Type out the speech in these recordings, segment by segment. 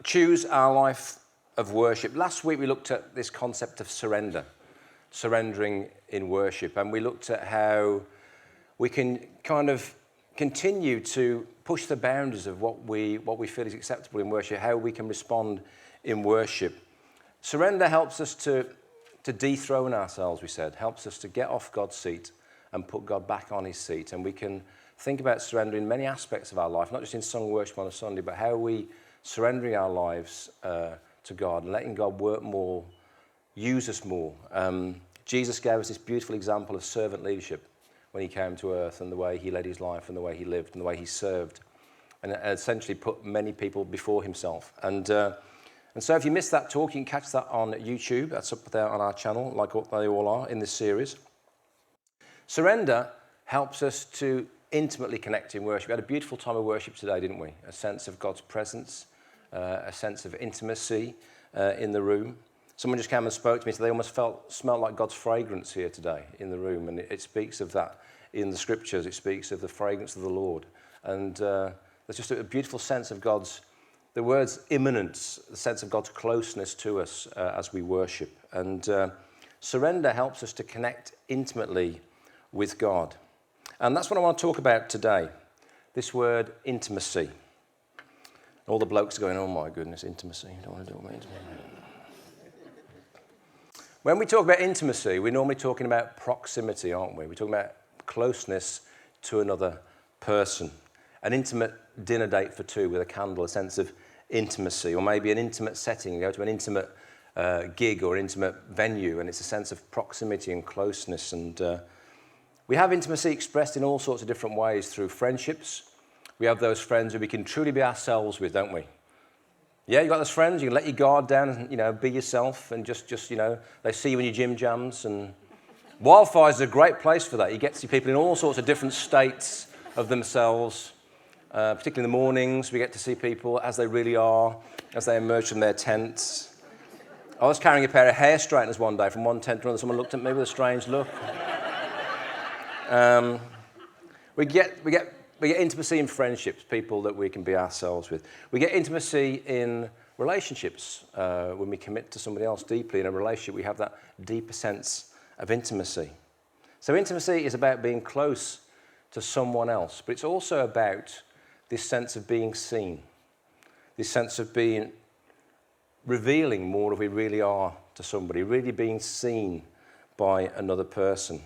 Choose our life of worship. Last week we looked at this concept of surrendering in worship, and we looked at how we can kind of continue to push the boundaries of what we feel is acceptable in worship, how we can respond in worship. Surrender helps us to dethrone ourselves, we said, helps us to get off God's seat and put God back on his seat. And we can think about surrender in many aspects of our life, not just in song worship on a Sunday, but how we surrendering our lives to God and letting God work more, use us more. Jesus gave us this beautiful example of servant leadership when he came to earth, and the way he led his life and the way he lived and the way he served, and essentially put many people before himself. And so if you missed that talk, you can catch that on YouTube. That's up there on our channel, like what they all are in this series. Surrender helps us to intimately connect in worship. We had a beautiful time of worship today, didn't we? A sense of God's presence, a sense of intimacy in the room. Someone just came and spoke to me, so they almost smelled like God's fragrance here today in the room, and it speaks of that in the scriptures. It speaks of the fragrance of the Lord, and there's just a beautiful sense of the word's immanence, the sense of God's closeness to us as we worship. And surrender helps us to connect intimately with God. And that's what I want to talk about today, this word intimacy. All the blokes are going, oh my goodness, intimacy. I don't want to talk about intimacy. When we talk about intimacy, we're normally talking about proximity, aren't we? We're talking about closeness to another person. An intimate dinner date for two with a candle, a sense of intimacy, or maybe an intimate setting. You go to an intimate gig or intimate venue, and it's a sense of proximity and closeness. And we have intimacy expressed in all sorts of different ways through friendships. We have those friends who we can truly be ourselves with, don't we? Yeah, you got those friends, you can let your guard down and, be yourself, and just they see you in your gym jams. And Wildfires is a great place for that. You get to see people in all sorts of different states of themselves, particularly in the mornings. We get to see people as they really are, as they emerge from their tents. I was carrying a pair of hair straighteners one day from one tent to another. Someone looked at me with a strange look. We get intimacy in friendships, people that we can be ourselves with. We get intimacy in relationships. When we commit to somebody else deeply in a relationship, we have that deeper sense of intimacy. So intimacy is about being close to someone else, but it's also about this sense of being seen, this sense of being revealing more of who we really are to somebody, really being seen by another person.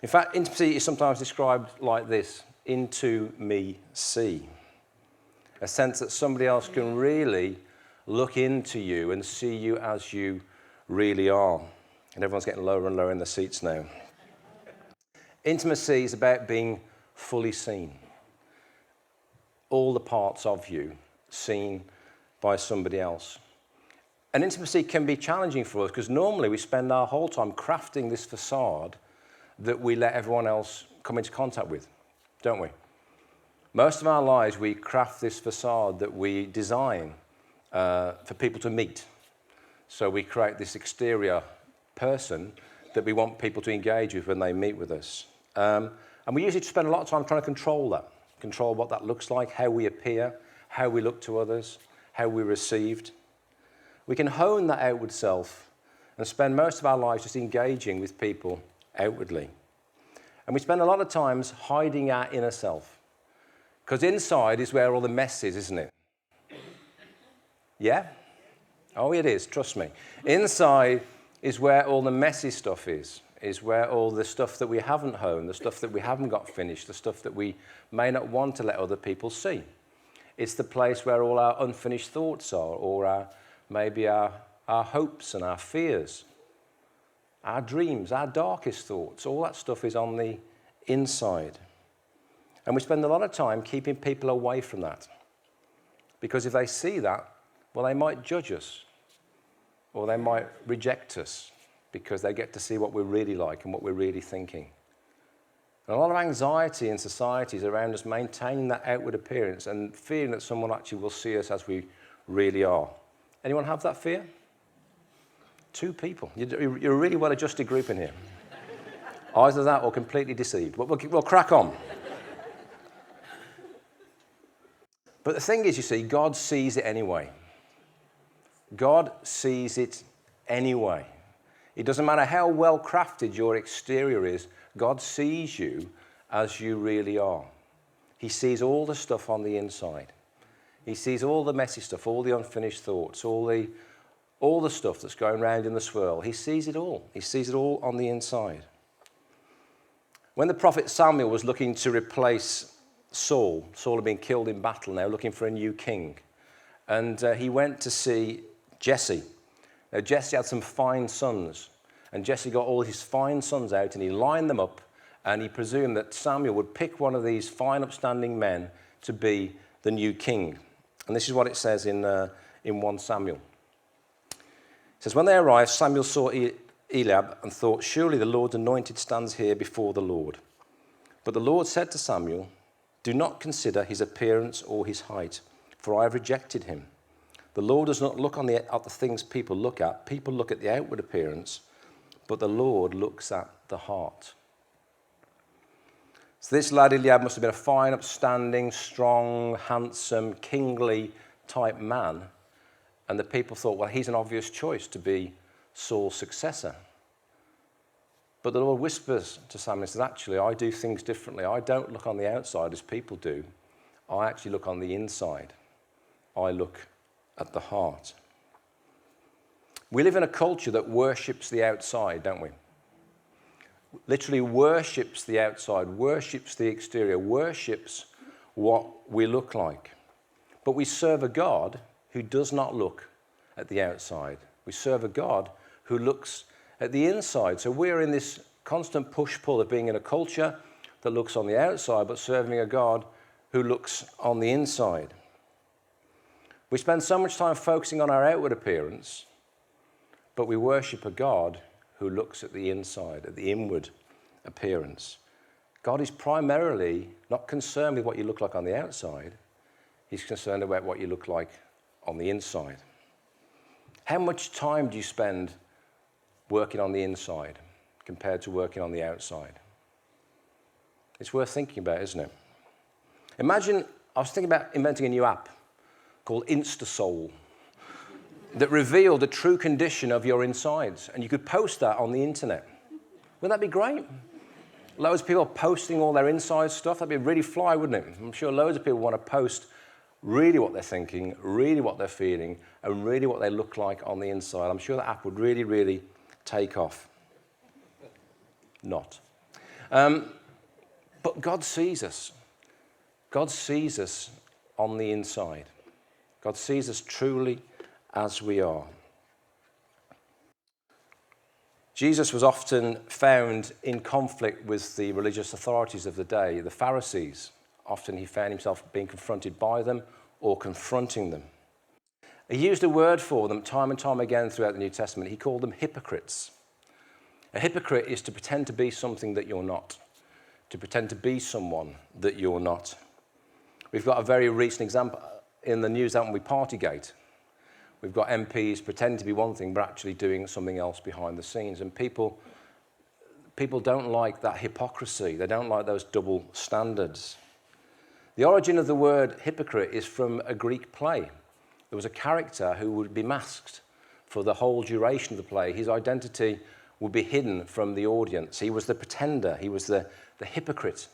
In fact, intimacy is sometimes described like this: into me see. A sense that somebody else can really look into you and see you as you really are. And everyone's getting lower and lower in the seats now. Intimacy is about being fully seen. All the parts of you seen by somebody else. And intimacy can be challenging for us because normally we spend our whole time crafting this facade that we let everyone else come into contact with, don't we? Most of our lives, we craft this facade that we design for people to meet. So we create this exterior person that we want people to engage with when they meet with us. And we usually spend a lot of time trying to control what that looks like, how we appear, how we look to others, how we're received. We can hone that outward self and spend most of our lives just engaging with people outwardly. And we spend a lot of times hiding our inner self. Because inside is where all the mess is, isn't it? Yeah? Oh, it is, trust me. Inside is where all the messy stuff is where all the stuff that we haven't honed, the stuff that we haven't got finished, the stuff that we may not want to let other people see. It's the place where all our unfinished thoughts are, or maybe our hopes and our fears, our dreams, our darkest thoughts. All that stuff is on the inside. And we spend a lot of time keeping people away from that. Because if they see that, well, they might judge us, or they might reject us, because they get to see what we're really like and what we're really thinking. And a lot of anxiety in societies around us maintaining that outward appearance and fearing that someone actually will see us as we really are. Anyone have that fear? 2 people. You're a really well-adjusted group in here. Either that or completely deceived. But we'll crack on. But the thing is, you see, God sees it anyway. God sees it anyway. It doesn't matter how well crafted your exterior is, God sees you as you really are. He sees all the stuff on the inside. He sees all the messy stuff, all the unfinished thoughts, all the stuff that's going around in the swirl. He sees it all. He sees it all on the inside. When the prophet Samuel was looking to replace Saul had been killed in battle now, looking for a new king. And he went to see Jesse. Now, Jesse had some fine sons. And Jesse got all his fine sons out and he lined them up. And he presumed that Samuel would pick one of these fine, upstanding men to be the new king. And this is what it says in 1 Samuel. It says, when they arrived, Samuel saw Eliab and thought, surely the Lord's anointed stands here before the Lord. But the Lord said to Samuel, do not consider his appearance or his height, for I have rejected him. The Lord does not look at the things people look at. People look at the outward appearance, but the Lord looks at the heart. So this lad Eliab must have been a fine, upstanding, strong, handsome, kingly type man. And the people thought, well, he's an obvious choice to be Saul's successor. But the Lord whispers to Samuel and says, actually, I do things differently. I don't look on the outside as people do. I actually look on the inside. I look at the heart. We live in a culture that worships the outside, don't we? Literally worships the outside, worships the exterior, worships what we look like. But we serve a God who does not look at the outside. We serve a God who looks at the inside. So we're in this constant push-pull of being in a culture that looks on the outside, but serving a God who looks on the inside. We spend so much time focusing on our outward appearance, but we worship a God who looks at the inside, at the inward appearance. God is primarily not concerned with what you look like on the outside. He's concerned about what you look like on the inside. How much time do you spend working on the inside compared to working on the outside? It's worth thinking about, isn't it? Imagine, I was thinking about inventing a new app called InstaSoul that revealed the true condition of your insides, and you could post that on the internet. Wouldn't that be great? Loads of people posting all their inside stuff. That'd be really fly, wouldn't it? I'm sure loads of people want to post really what they're thinking, really what they're feeling, and really what they look like on the inside. I'm sure that app would really, really take off. Not. But God sees us. God sees us on the inside. God sees us truly as we are. Jesus was often found in conflict with the religious authorities of the day, the Pharisees. Often he found himself being confronted by them or confronting them. He used a word for them time and time again throughout the New Testament. He called them hypocrites. A hypocrite is to pretend to be something that you're not, to pretend to be someone that you're not. We've got a very recent example in the news, haven't we? Partygate. We've got MPs pretending to be one thing, but actually doing something else behind the scenes. And people don't like that hypocrisy. They don't like those double standards. The origin of the word hypocrite is from a Greek play. There was a character who would be masked for the whole duration of the play. His identity would be hidden from the audience. He was the pretender. He was the hypocrite.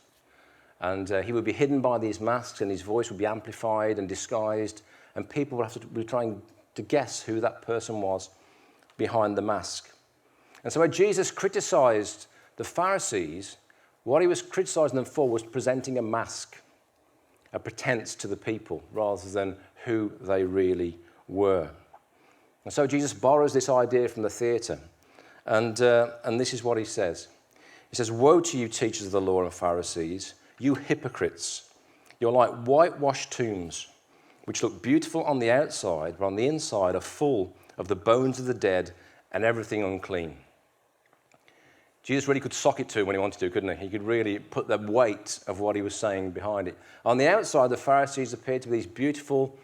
And he would be hidden by these masks, and his voice would be amplified and disguised, and people would have to be trying to guess who that person was behind the mask. And so when Jesus criticized the Pharisees, what he was criticizing them for was presenting a mask, a pretense to the people, rather than who they really were. And so Jesus borrows this idea from the theatre, and this is what he says. He says, "Woe to you, teachers of the law and Pharisees, you hypocrites! You're like whitewashed tombs, which look beautiful on the outside, but on the inside are full of the bones of the dead and everything unclean." Jesus really could sock it to when he wanted to, couldn't he? He could really put the weight of what he was saying behind it. On the outside, the Pharisees appeared to be these beautiful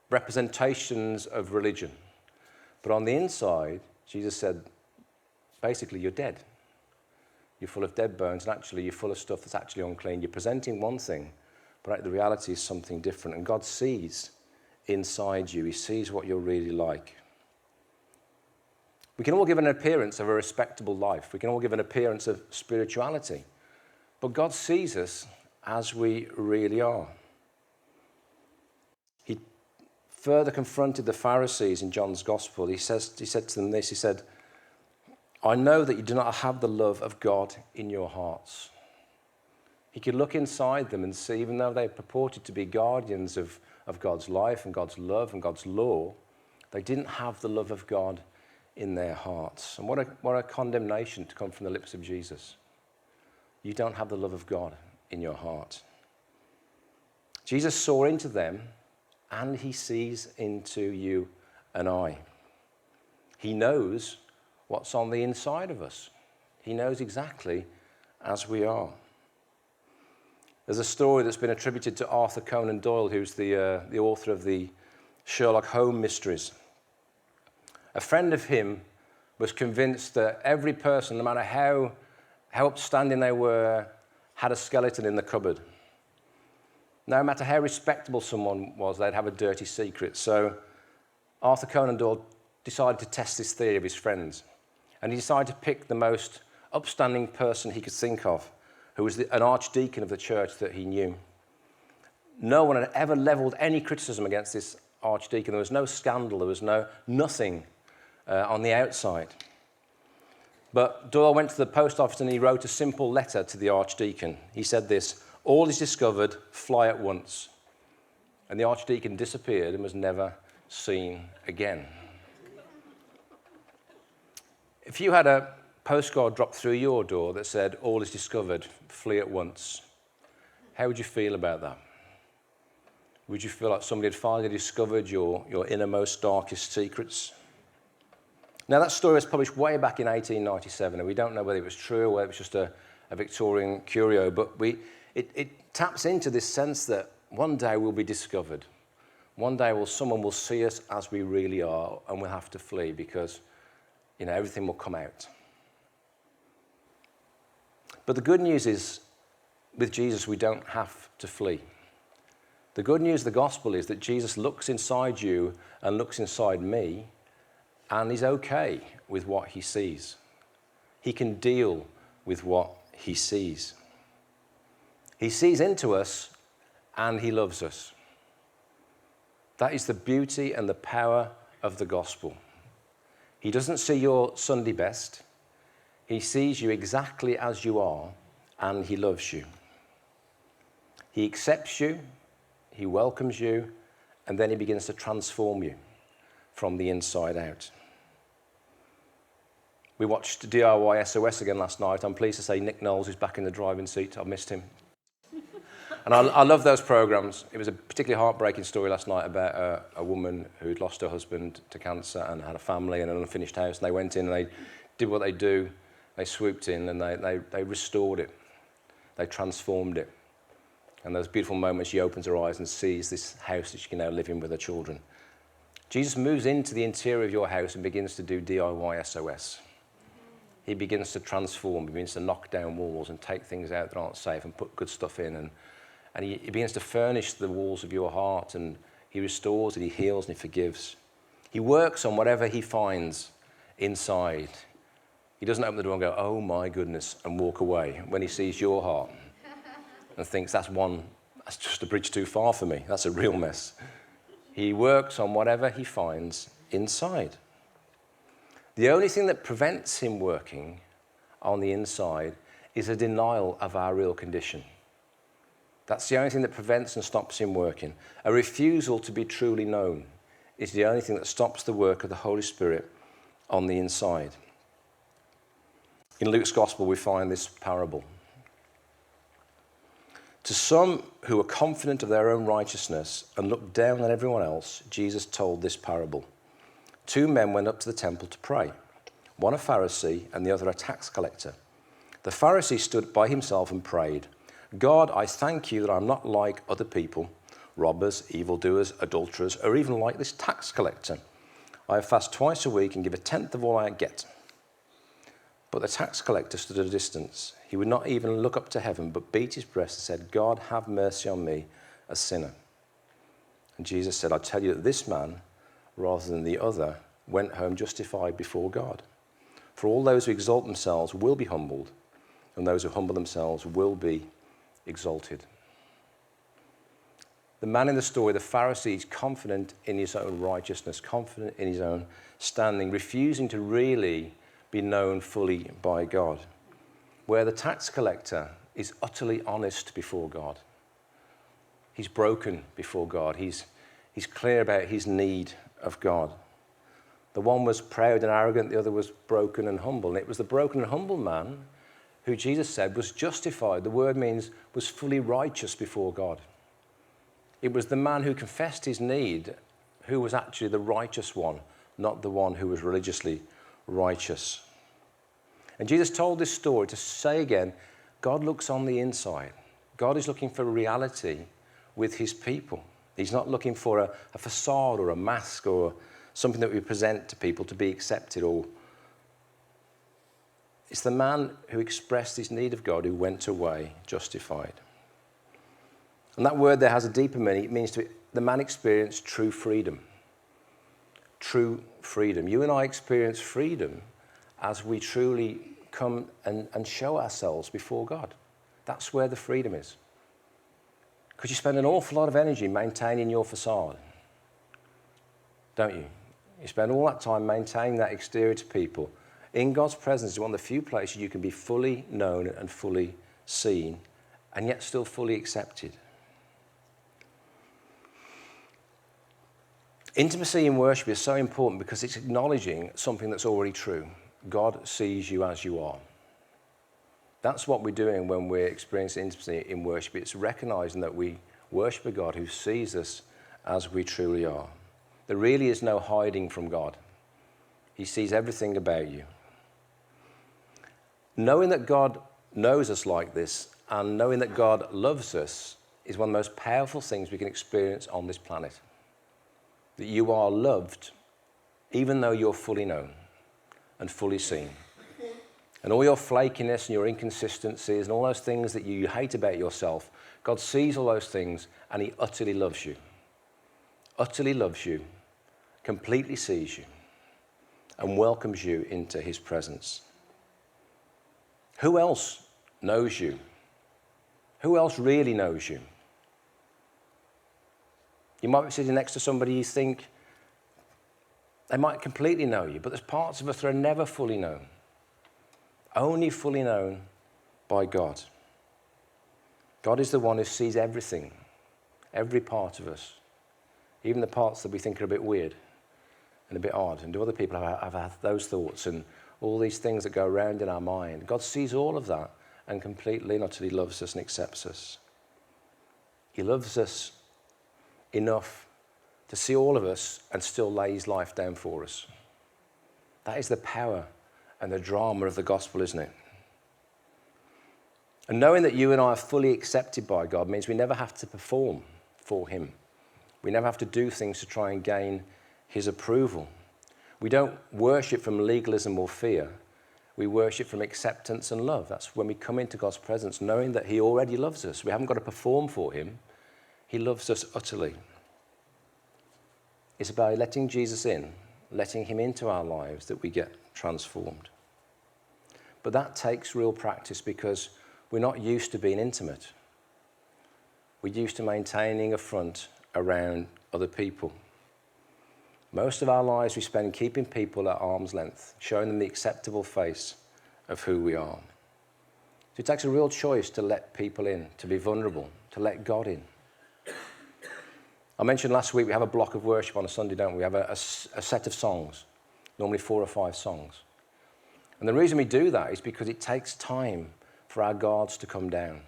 representations of religion. But on the inside, Jesus said, basically, you're dead. You're full of dead bones, and actually you're full of stuff that's actually unclean. You're presenting one thing, but the reality is something different. And God sees inside you. He sees what you're really like. We can all give an appearance of a respectable life. We can all give an appearance of spirituality. But God sees us as we really are. He further confronted the Pharisees in John's Gospel. He said to them this, he said, I know that you do not have the love of God in your hearts. He could look inside them and see, even though they purported to be guardians of God's life and God's love and God's law, they didn't have the love of God in their hearts. And what a condemnation to come from the lips of Jesus. You don't have the love of God in your heart. Jesus saw into them, and he sees into you and I. He knows what's on the inside of us. He knows exactly as we are. There's a story that's been attributed to Arthur Conan Doyle, who's the author of the Sherlock Holmes mysteries. A friend of him was convinced that every person, no matter how upstanding they were, had a skeleton in the cupboard. No matter how respectable someone was, they'd have a dirty secret. So Arthur Conan Doyle decided to test this theory of his friends. And he decided to pick the most upstanding person he could think of, who was an archdeacon of the church that he knew. No one had ever leveled any criticism against this archdeacon. There was no scandal. There was nothing on the outside. But Doyle went to the post office and he wrote a simple letter to the archdeacon. He said this, all is discovered, fly at once. And the archdeacon disappeared and was never seen again. If you had a postcard dropped through your door that said, all is discovered, flee at once, how would you feel about that? Would you feel like somebody had finally discovered your innermost, darkest secrets? Now, that story was published way back in 1897, and we don't know whether it was true or whether it was just a Victorian curio, but it taps into this sense that one day we'll be discovered. One day someone will see us as we really are, and we'll have to flee because everything will come out. But the good news is, with Jesus, we don't have to flee. The good news of the gospel is that Jesus looks inside you and looks inside me, and is okay with what he sees. He can deal with what he sees. He sees into us, and he loves us. That is the beauty and the power of the gospel. He doesn't see your Sunday best. He sees you exactly as you are, and he loves you. He accepts you, he welcomes you, and then he begins to transform you from the inside out. We watched DIY SOS again last night. I'm pleased to say Nick Knowles is back in the driving seat. I've missed him. And I love those programs. It was a particularly heartbreaking story last night about a woman who'd lost her husband to cancer and had a family and an unfinished house. And they went in and they did what they do. They swooped in and they restored it. They transformed it. And those beautiful moments, she opens her eyes and sees this house that she can now live in with her children. Jesus moves into the interior of your house and begins to do DIY SOS. He begins to transform, he begins to knock down walls and take things out that aren't safe and put good stuff in. And he begins to furnish the walls of your heart, and he restores it, he heals and he forgives. He works on whatever he finds inside. He doesn't open the door and go, oh my goodness, and walk away when he sees your heart and thinks that's just a bridge too far for me. That's a real mess. He works on whatever he finds inside. The only thing that prevents him working on the inside is a denial of our real condition. That's the only thing that prevents and stops him working. A refusal to be truly known is the only thing that stops the work of the Holy Spirit on the inside. In Luke's Gospel, we find this parable. To some who were confident of their own righteousness and looked down on everyone else, Jesus told this parable. 2 men went up to the temple to pray, one a Pharisee and the other a tax collector. The Pharisee stood by himself and prayed, God, I thank you that I'm not like other people, robbers, evildoers, adulterers, or even like this tax collector. I fast twice a week and give 1/10 of all I get. But the tax collector stood at a distance. He would not even look up to heaven, but beat his breast and said, God, have mercy on me, a sinner. And Jesus said, I tell you that this man, rather than the other, went home justified before God. For all those who exalt themselves will be humbled, and those who humble themselves will be exalted. The man in the story, the Pharisee, is confident in his own righteousness, confident in his own standing, refusing to really be known fully by God. Where the tax collector is utterly honest before God. He's broken before God. He's clear about his need of God. The one was proud and arrogant, the other was broken and humble. And it was the broken and humble man who Jesus said was justified. The word means was fully righteous before God. It was the man who confessed his need who was actually the righteous one, not the one who was religiously righteous. And Jesus told this story to say again, God looks on the inside. God is looking for reality with his people. He's not looking for a facade or a mask or something that we present to people to be accepted. It's the man who expressed his need of God who went away justified. And that word there has a deeper meaning. It means the man experienced true freedom. True freedom. You and I experience freedom as we truly come and show ourselves before God. That's where the freedom is. Because you spend an awful lot of energy maintaining your facade, don't you? You spend all that time maintaining that exterior to people. In God's presence is one of the few places you can be fully known and fully seen, and yet still fully accepted. Intimacy in worship is so important because it's acknowledging something that's already true. God sees you as you are. That's what we're doing when we're experiencing intimacy in worship. It's recognizing that we worship a God who sees us as we truly are. There really is no hiding from God. He sees everything about you. Knowing that God knows us like this and knowing that God loves us is one of the most powerful things we can experience on this planet. That you are loved even though you're fully known and fully seen. And all your flakiness and your inconsistencies and all those things that you hate about yourself, God sees all those things and he utterly loves you. Utterly loves you, completely sees you, and welcomes you into his presence. Who else knows you? Who else really knows you? You might be sitting next to somebody you think they might completely know you, but there's parts of us that are never fully known. Only fully known by God. God is the one who sees everything, every part of us, even the parts that we think are a bit weird and a bit odd. And do other people have had those thoughts and all these things that go around in our mind? God sees all of that and completely and utterly loves us and accepts us. He loves us enough to see all of us and still lay his life down for us. That is the power and the drama of the gospel, isn't it? And knowing that you and I are fully accepted by God means we never have to perform for him. We never have to do things to try and gain his approval. We don't worship from legalism or fear. We worship from acceptance and love. That's when we come into God's presence, knowing that he already loves us. We haven't got to perform for him. He loves us utterly. It's about letting Jesus in, letting him into our lives that we get transformed. But that takes real practice because we're not used to being intimate. We're used to maintaining a front around other people. Most of our lives we spend keeping people at arm's length, showing them the acceptable face of who we are. So it takes a real choice to let people in, to be vulnerable, to let God in. I mentioned last week we have a block of worship on a Sunday, don't we? We have a set of songs, normally 4 or 5 songs. And the reason we do that is because it takes time for our guards to come down.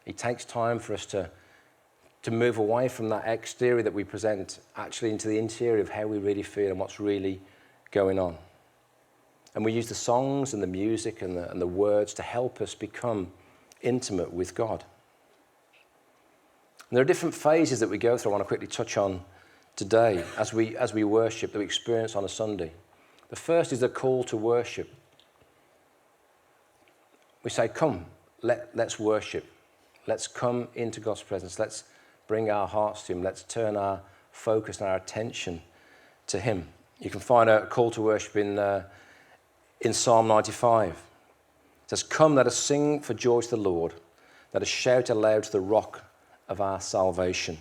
It takes time for us to move away from that exterior that we present actually into the interior of how we really feel and what's really going on. And we use the songs and the music and the words to help us become intimate with God. And there are different phases that we go through I want to quickly touch on today as we worship, that we experience on a Sunday. The first is the call to worship. We say, come, let's worship. Let's come into God's presence. Let's bring our hearts to him. Let's turn our focus and our attention to him. You can find a call to worship in Psalm 95. It says, "Come, let us sing for joy to the Lord. Let us shout aloud to the rock of our salvation."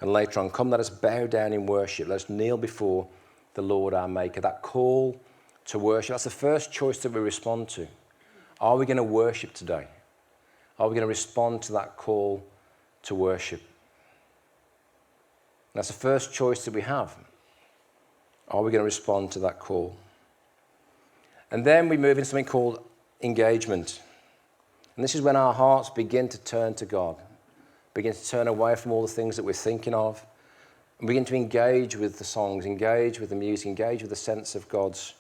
And later on, "Come, let us bow down in worship. Let us kneel before the Lord our Maker." That call to worship, that's the first choice that we respond to. Are we going to worship today? Are we going to respond to that call to worship? That's the first choice that we have. Are we going to respond to that call? And then we move into something called engagement. And this is when our hearts begin to turn to God, begin to turn away from all the things that we're thinking of, and begin to engage with the songs, engage with the music, engage with the sense of God's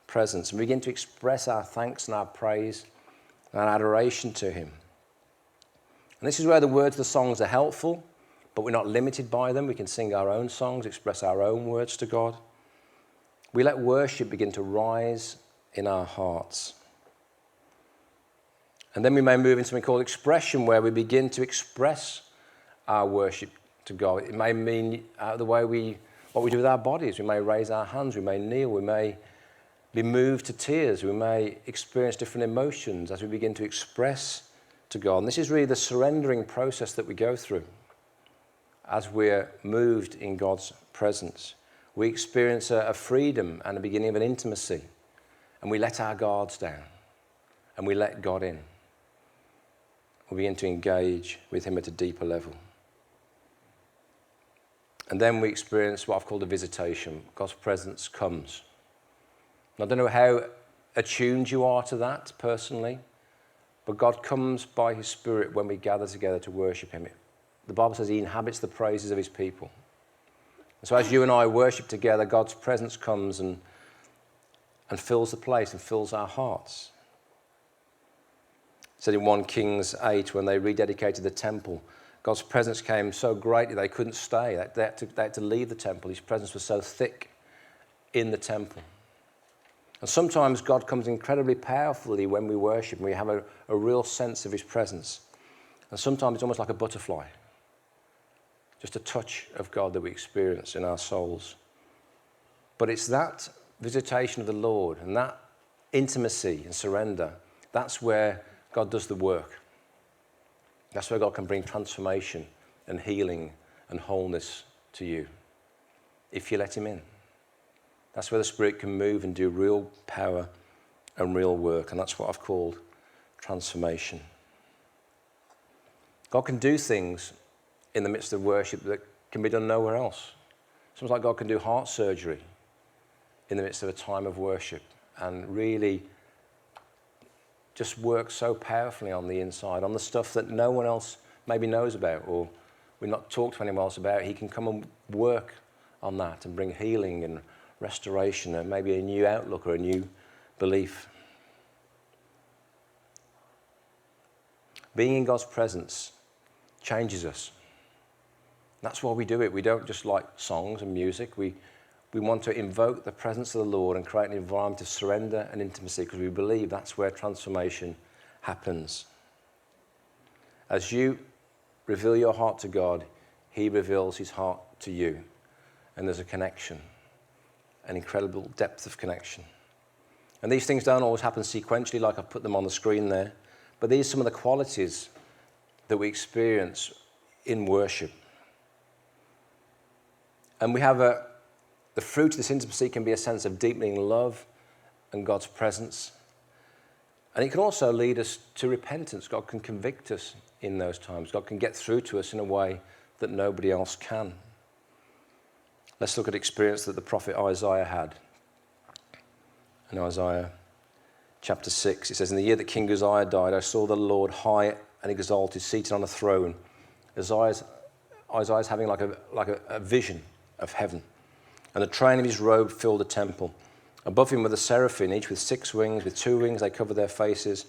presence, and begin to express our thanks and our praise and our adoration to him. And this is where the words of the songs are helpful, but we're not limited by them. We can sing our own songs, express our own words to God. We let worship begin to rise in our hearts. And then we may move into something called expression, where we begin to express our worship to God. It may mean what we do with our bodies. We may raise our hands, we may kneel, we may be moved to tears, we may experience different emotions as we begin to express to God. And this is really the surrendering process that we go through as we're moved in God's presence. We experience a freedom and a beginning of an intimacy, and we let our guards down, and we let God in. We begin to engage with him at a deeper level. And then we experience what I've called a visitation. God's presence comes. And I don't know how attuned you are to that personally, but God comes by his Spirit when we gather together to worship him. The Bible says he inhabits the praises of his people. And so as you and I worship together, God's presence comes and fills the place and fills our hearts. It said in 1 Kings 8, when they rededicated the temple, God's presence came so greatly they couldn't stay. They had to leave the temple. His presence was so thick in the temple. And sometimes God comes incredibly powerfully when we worship, and we have a real sense of his presence. And sometimes it's almost like a butterfly, just a touch of God that we experience in our souls. But it's that visitation of the Lord and that intimacy and surrender, that's where God does the work. That's where God can bring transformation and healing and wholeness to you, if you let him in. That's where the Spirit can move and do real power and real work, and that's what I've called transformation. God can do things in the midst of worship that can be done nowhere else. Sometimes like God can do heart surgery in the midst of a time of worship and really just work so powerfully on the inside, on the stuff that no one else maybe knows about or we've not talked to anyone else about. He can come and work on that and bring healing and restoration and maybe a new outlook or a new belief. Being in God's presence changes us. That's why we do it. We don't just like songs and music. We want to invoke the presence of the Lord and create an environment of surrender and intimacy, because we believe that's where transformation happens. As you reveal your heart to God, he reveals his heart to you. And there's a connection, an incredible depth of connection. And these things don't always happen sequentially, like I've put them on the screen there, but these are some of the qualities that we experience in worship. And we have the fruit of this intimacy can be a sense of deepening love and God's presence. And it can also lead us to repentance. God can convict us in those times. God can get through to us in a way that nobody else can. Let's look at experience that the prophet Isaiah had. In Isaiah chapter 6, it says, "In the year that King Uzziah died, I saw the Lord high and exalted, seated on a throne." Isaiah's having like a vision of heaven. And the train of his robe filled the temple. Above him were the seraphim, each with 6 wings. With 2 wings they covered their faces.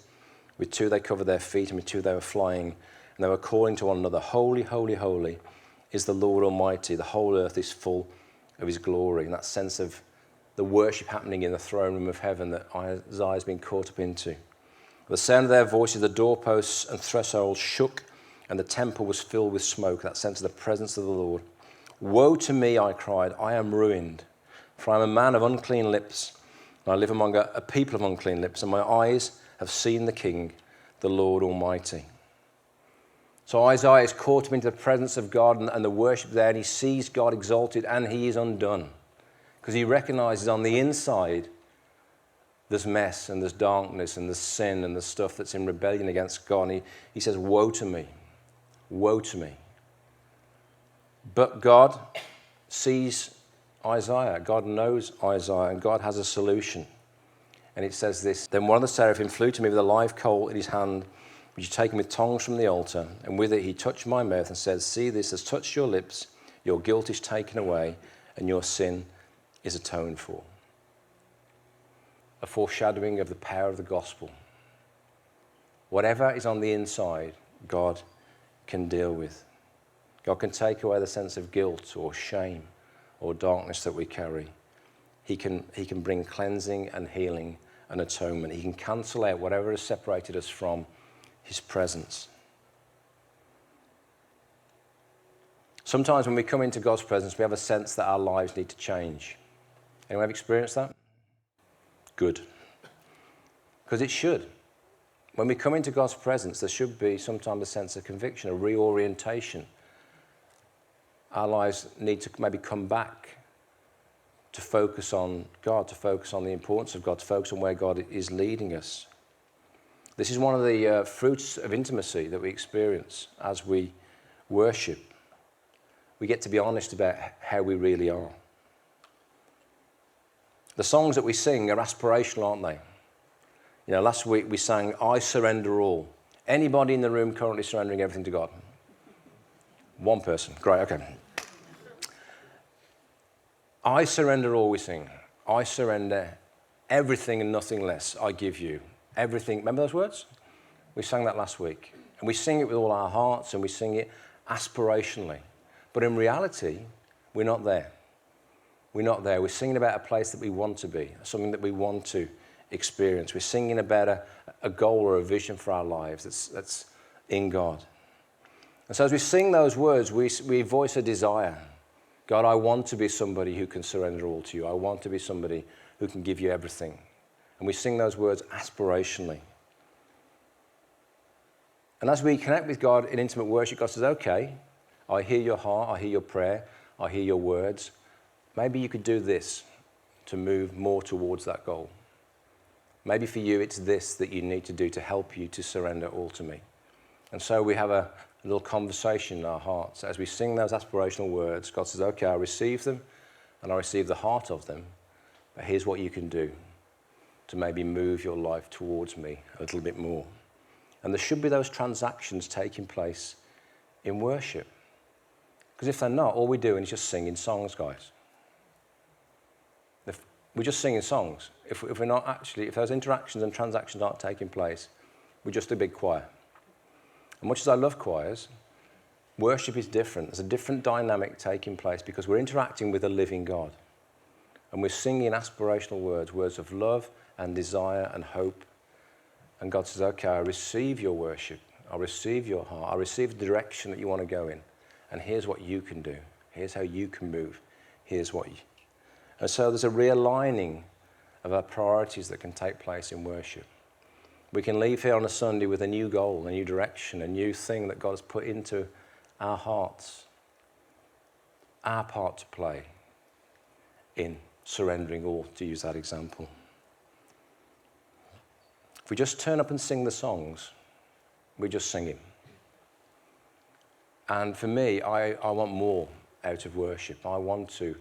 With 2 they covered their feet. And with 2 they were flying. And they were calling to one another, "Holy, holy, holy is the Lord Almighty. The whole earth is full of his glory." And that sense of the worship happening in the throne room of heaven that Isaiah's been caught up into. The sound of their voices, the doorposts and thresholds shook, and the temple was filled with smoke, that sense of the presence of the Lord. Woe to me, I cried, I am ruined, for I am a man of unclean lips, and I live among a people of unclean lips, and my eyes have seen the King, the Lord Almighty. So Isaiah is caught up into the presence of God and the worship there, and he sees God exalted, and he is undone, because he recognizes on the inside there's mess and there's darkness and there's sin and there's stuff that's in rebellion against God. And he says, woe to me, woe to me. But God sees Isaiah. God knows Isaiah, and God has a solution. And it says this, then one of the seraphim flew to me with a live coal in his hand, which he had taken with tongs from the altar, and with it he touched my mouth and said, see, this has touched your lips, your guilt is taken away, and your sin is atoned for. A foreshadowing of the power of the gospel. Whatever is on the inside, God can deal with. God can take away the sense of guilt or shame or darkness that we carry. He can bring cleansing and healing and atonement. He can cancel out whatever has separated us from his presence. Sometimes when we come into God's presence, we have a sense that our lives need to change. Anyone have experienced that? Good. Because it should. When we come into God's presence, there should be sometimes a sense of conviction, a reorientation. Our lives need to maybe come back to focus on God, to focus on the importance of God, to focus on where God is leading us. This is one of the fruits of intimacy that we experience as we worship. We get to be honest about how we really are. The songs that we sing are aspirational, aren't they? You know, last week we sang, I surrender all. Anybody in the room currently surrendering everything to God? One person. Great, okay. I surrender all, we sing. I surrender everything and nothing less. I give you everything. Remember those words? We sang that last week. And we sing it with all our hearts, and we sing it aspirationally. But in reality, we're not there. We're not there. We're singing about a place that we want to be, something that we want to experience. We're singing about a goal or a vision for our lives that's in God. And so as we sing those words, we voice a desire. God, I want to be somebody who can surrender all to you. I want to be somebody who can give you everything. And we sing those words aspirationally. And as we connect with God in intimate worship, God says, okay, I hear your heart, I hear your prayer, I hear your words. Maybe you could do this to move more towards that goal. Maybe for you, it's this that you need to do to help you to surrender all to me. And so we have a little conversation in our hearts. As we sing those aspirational words, God says, okay, I receive them and I receive the heart of them, but here's what you can do to maybe move your life towards me a little bit more. And there should be those transactions taking place in worship. Because if they're not, all we're doing is just singing songs, guys. We're just singing songs. If we're not actually, if those interactions and transactions aren't taking place, we're just a big choir. And much as I love choirs, worship is different. There's a different dynamic taking place because we're interacting with a living God. And we're singing aspirational words, words of love and desire and hope. And God says, okay, I receive your worship. I receive your heart. I receive the direction that you want to go in. And here's what you can do. Here's how you can move. Here's what you... And so there's a realigning of our priorities that can take place in worship. We can leave here on a Sunday with a new goal, a new direction, a new thing that God has put into our hearts. Our part to play in surrendering all, to use that example. If we just turn up and sing the songs, we're just singing. And for me, I want more out of worship. I want to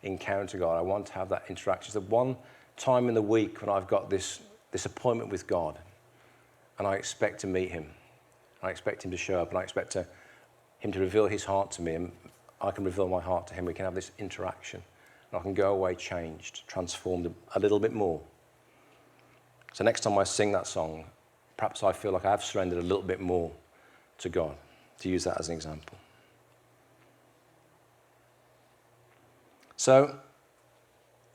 encounter God. I want to have that interaction. It's the one time in the week when I've got this appointment with God, and I expect to meet him. I expect him to show up, and I expect him to reveal his heart to me, and I can reveal my heart to him. We can have this interaction, and I can go away changed, transformed a little bit more. So next time I sing that song, perhaps I feel like I've surrendered a little bit more to God, to use that as an example. So,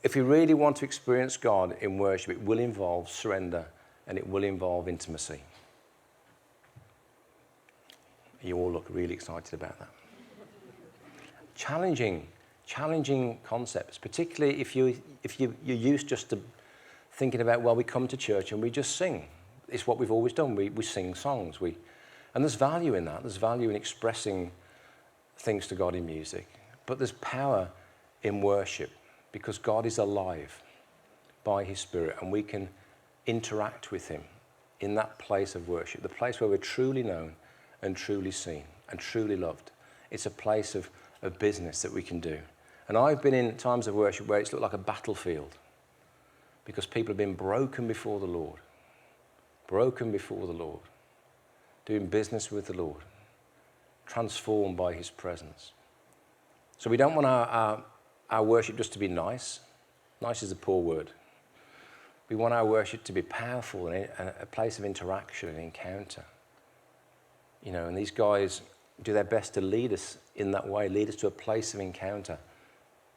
if we really want to experience God in worship, it will involve surrender and it will involve intimacy. You all look really excited about that. Challenging concepts, particularly if you're used just to thinking about, well, we come to church and we just sing. It's what we've always done. We sing songs. And there's value in that. There's value in expressing things to God in music. But there's power in worship because God is alive by his Spirit, and we can interact with him in that place of worship, the place where we're truly known and truly seen and truly loved. It's a place of business that we can do. And I've been in times of worship where it's looked like a battlefield because people have been broken before the Lord, doing business with the Lord, transformed by his presence. So we don't want our worship just to be nice. Nice is a poor word. We want our worship to be powerful and a place of interaction and encounter. You know, and these guys do their best to lead us in that way, lead us to a place of encounter.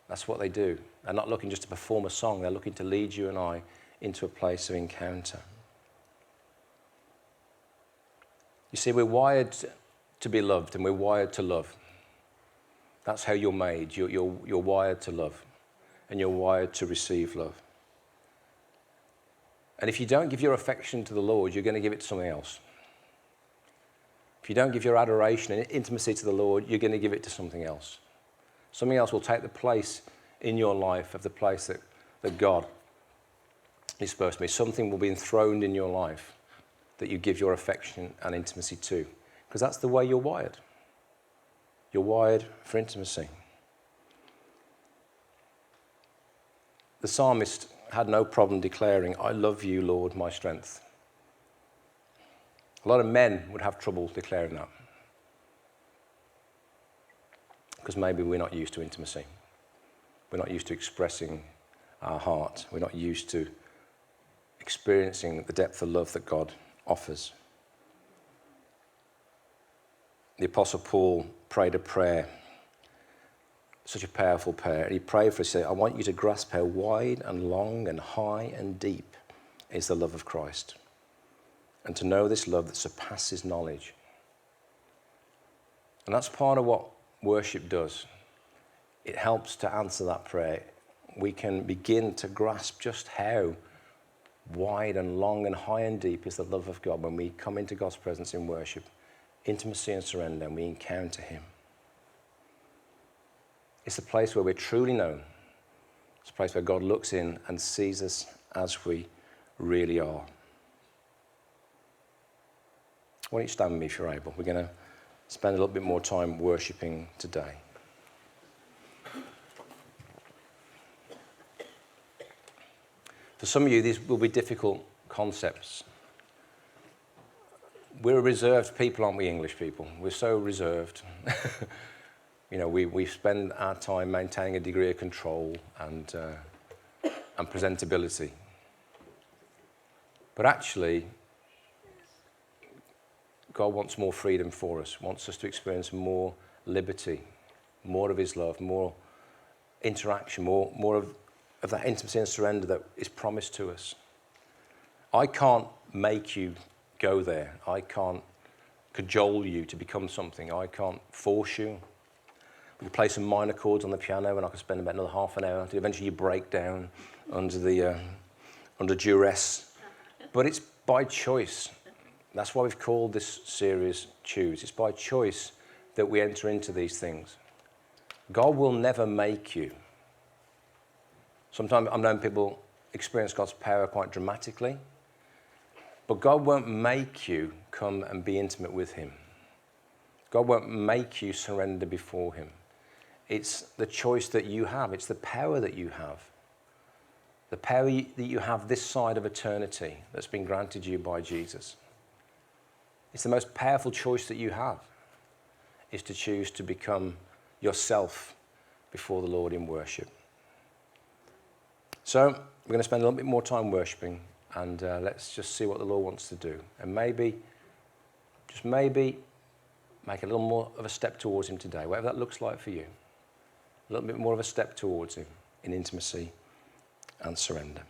That's what they do. They're not looking just to perform a song. They're looking to lead you and I into a place of encounter. You see, we're wired to be loved and we're wired to love. That's how you're made. You're wired to love and you're wired to receive love. And if you don't give your affection to the Lord, you're going to give it to something else. If you don't give your adoration and intimacy to the Lord, you're going to give it to something else. Something else will take the place in your life of the place that God is supposed to be. Something will be enthroned in your life that you give your affection and intimacy to. Because that's the way you're wired. You're wired for intimacy. The psalmist had no problem declaring, "I love you, Lord, my strength." A lot of men would have trouble declaring that because maybe we're not used to intimacy. We're not used to expressing our heart. We're not used to experiencing the depth of love that God offers. The Apostle Paul prayed a prayer, such a powerful prayer. He prayed for us, he said, "I want you to grasp how wide and long and high and deep is the love of Christ, and to know this love that surpasses knowledge." And that's part of what worship does. It helps to answer that prayer. We can begin to grasp just how wide and long and high and deep is the love of God when we come into God's presence in worship, intimacy and surrender, and we encounter him. It's a place where we're truly known. It's a place where God looks in and sees us as we really are. Why don't you stand with me if you're able? We're going to spend a little bit more time worshipping today. For some of you, these will be difficult concepts. We're a reserved people, aren't we, English people? We're so reserved. You know, we spend our time maintaining a degree of control and presentability. But actually, God wants more freedom for us, wants us to experience more liberty, more of his love, more interaction, more of that intimacy and surrender that is promised to us. I can't make you go there. I can't cajole you to become something. I can't force you. We can play some minor chords on the piano and I can spend about another half an hour until eventually you break down under duress. But it's by choice. That's why we've called this series Choose. It's by choice that we enter into these things. God will never make you. Sometimes I've known people experience God's power quite dramatically, but God won't make you come and be intimate with him. God won't make you surrender before him. It's the choice that you have. It's the power that you have. The power that you have this side of eternity that's been granted you by Jesus. It's the most powerful choice that you have, is to choose to become yourself before the Lord in worship. So we're going to spend a little bit more time worshiping, and let's just see what the Lord wants to do. And maybe, just maybe, make a little more of a step towards him today, whatever that looks like for you. A little bit more of a step towards him in intimacy and surrender.